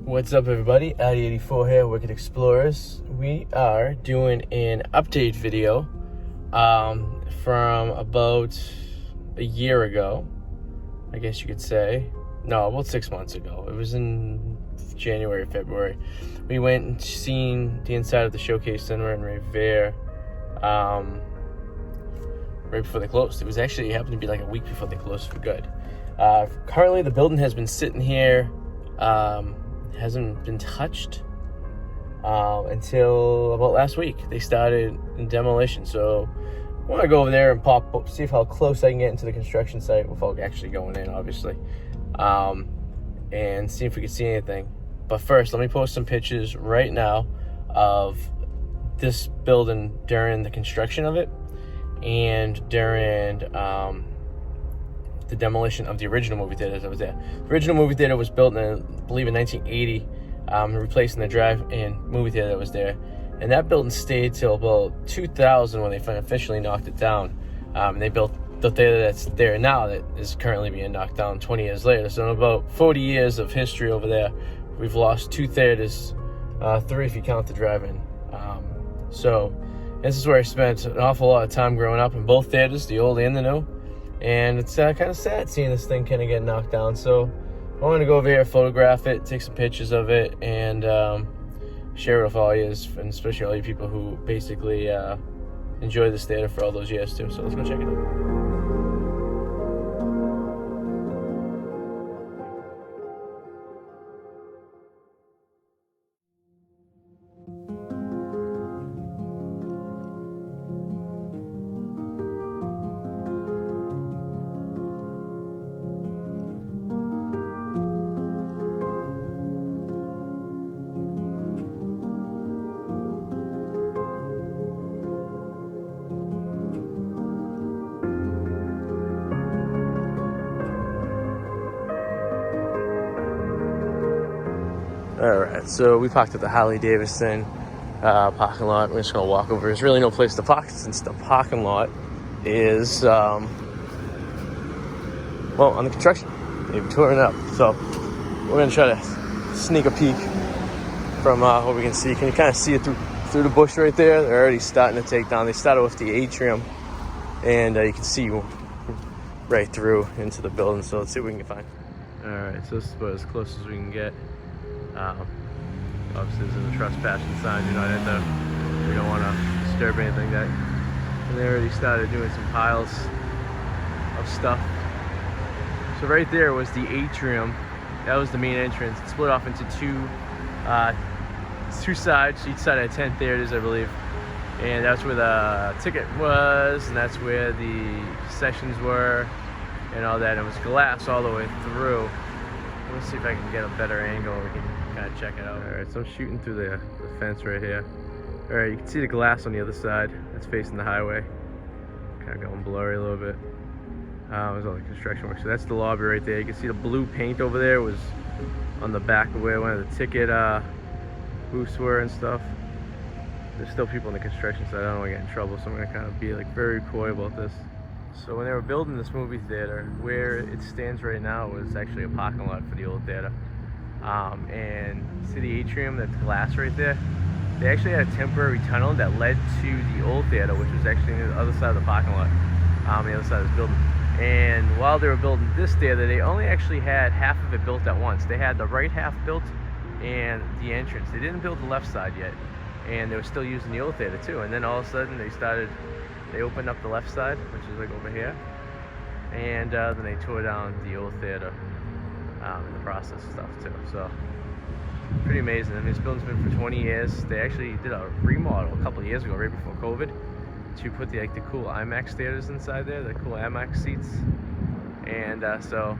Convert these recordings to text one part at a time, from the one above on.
What's up, everybody? Arty84 here, Wicked Explorers. We are doing an update video from about a year ago, I guess you could say. No, about 6 months ago. It was in January, February. We went and seen the inside of the Showcase Center in Revere right before they closed. It happened to be like a week before they closed for good. Currently, the building has been sitting here, hasn't been touched until about last week. They started in demolition, so I want to go over there and see how close I can get into the construction site without actually going in, obviously, and see if we can see anything. But first, let me post some pictures right now of this building during the construction of it and during the demolition of the original movie theater that was there. The original movie theater was built in, I believe, in 1980, replacing the drive-in movie theater that was there. And that building stayed till about 2000 when they officially knocked it down. And they built the theater that's there now that is currently being knocked down 20 years later. So in about 40 years of history over there, we've lost two theaters, three if you count the drive-in. So this is where I spent an awful lot of time growing up in both theaters, the old and the new. And it's kind of sad seeing this thing kind of get knocked down. So I wanted to go over here, photograph it, take some pictures of it, and share it with all you, and especially all you people who basically enjoy this theater for all those years too. So let's go check it out. Alright, so we parked at the Harley-Davidson parking lot. We're just going to walk over. There's really no place to park since the parking lot is, well, under construction. They've torn up. So we're going to try to sneak a peek from what we can see. Can you kind of see it through the bush right there? They're already starting to take down. They started with the atrium, and you can see right through into the building. So let's see what we can find. Alright, so this is about as close as we can get. Obviously there's a trespassing sign, we don't want to disturb anything. And they already started doing some piles of stuff. So right there was the atrium. That was the main entrance. It split off into two sides. Each side had 10 theaters, I believe. And that's where the ticket was, and that's where the sessions were, and all that. And it was glass all the way through. Let's see if I can get a better angle. We can kind of check it out. Alright, so I'm shooting through the fence right here. Alright, you can see the glass on the other side. That's facing the highway. Kind of going blurry a little bit. There's all the construction work. So that's the lobby right there. You can see the blue paint over there was on the back of where one of the ticket booths were and stuff. There's still people on the construction side. I don't want to get in trouble, so I'm going to kind of be like very coy about this. So when they were building this movie theater, where it stands right now was actually a parking lot for the old theater. And see the atrium, that's glass right there? They actually had a temporary tunnel that led to the old theater, which was actually on the other side of the parking lot, the other side of this building. And while they were building this theater, they only actually had half of it built at once. They had the right half built and the entrance. They didn't build the left side yet. And they were still using the old theater too. And then all of a sudden they opened up the left side, which is like over here, and then they tore down the old theater in the process of stuff too. So pretty amazing. I mean, this building's been for 20 years. They actually did a remodel a couple of years ago, right before COVID, to put the cool IMAX theaters inside there, the cool IMAX seats, and so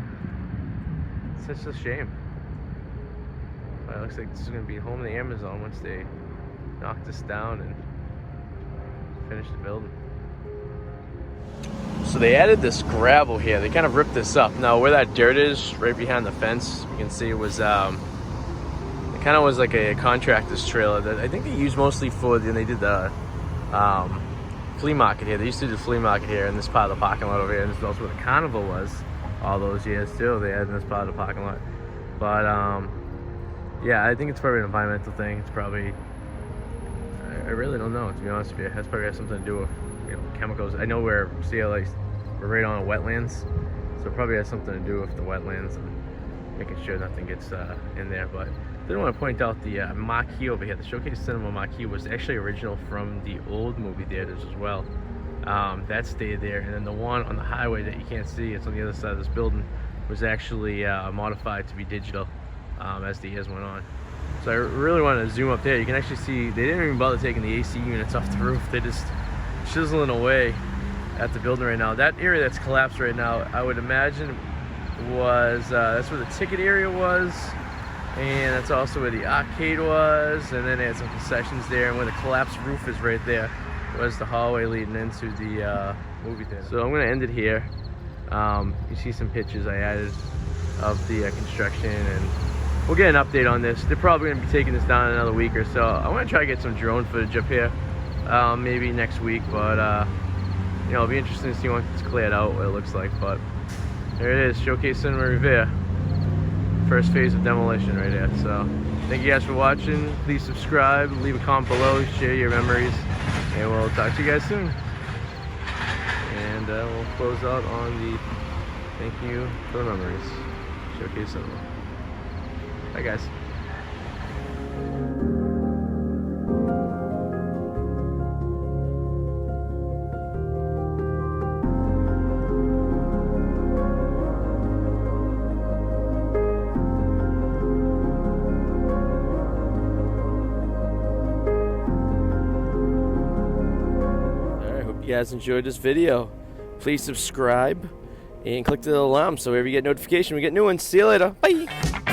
it's such a shame. But it looks like this is going to be home of the Amazon once they knock this down and finish the building. So they added this gravel here. They kind of ripped this up. Now where that dirt is, right behind the fence, you can see it was, it kind of was like a contractor's trailer that I think they used mostly for, they did the flea market here. They used to do the flea market here in this part of the parking lot over here. And this is also where the carnival was all those years too. They had in this part of the parking lot. But Yeah, I think it's probably an environmental thing. It's probably, I really don't know, to be honest with you. That's probably has something to do with, you know, chemicals. I know we're right on wetlands, so it probably has something to do with the wetlands and making sure nothing gets in there. But I did want to point out the marquee over here. The Showcase Cinema marquee was actually original from the old movie theaters as well. That stayed there, and then the one on the highway that you can't see, it's on the other side of this building, was actually modified to be digital as the years went on. So I really want to zoom up there. You can actually see they didn't even bother taking the AC units off the roof. They're just chiseling away at the building right now. That area that's collapsed right now, I would imagine was, that's where the ticket area was, and that's also where the arcade was, and then they had some concessions there, and where the collapsed roof is right there was the hallway leading into the movie theater. So I'm going to end it here. You see some pictures I added of the construction, and we'll get an update on this. They're probably going to be taking this down in another week or so. I want to try to get some drone footage up here, maybe next week, but you know, it'll be interesting to see once it's cleared out what it looks like. But there it is, Showcase Cinema Revere. First phase of demolition right here. So thank you guys for watching. Please subscribe, leave a comment below, share your memories, and we'll talk to you guys soon. And we'll close out on the thank you for the memories. Showcase Cinema. Bye guys. You guys enjoyed this video. Please subscribe and click the little alarm so whenever you get notification we get new ones. See you later. Bye.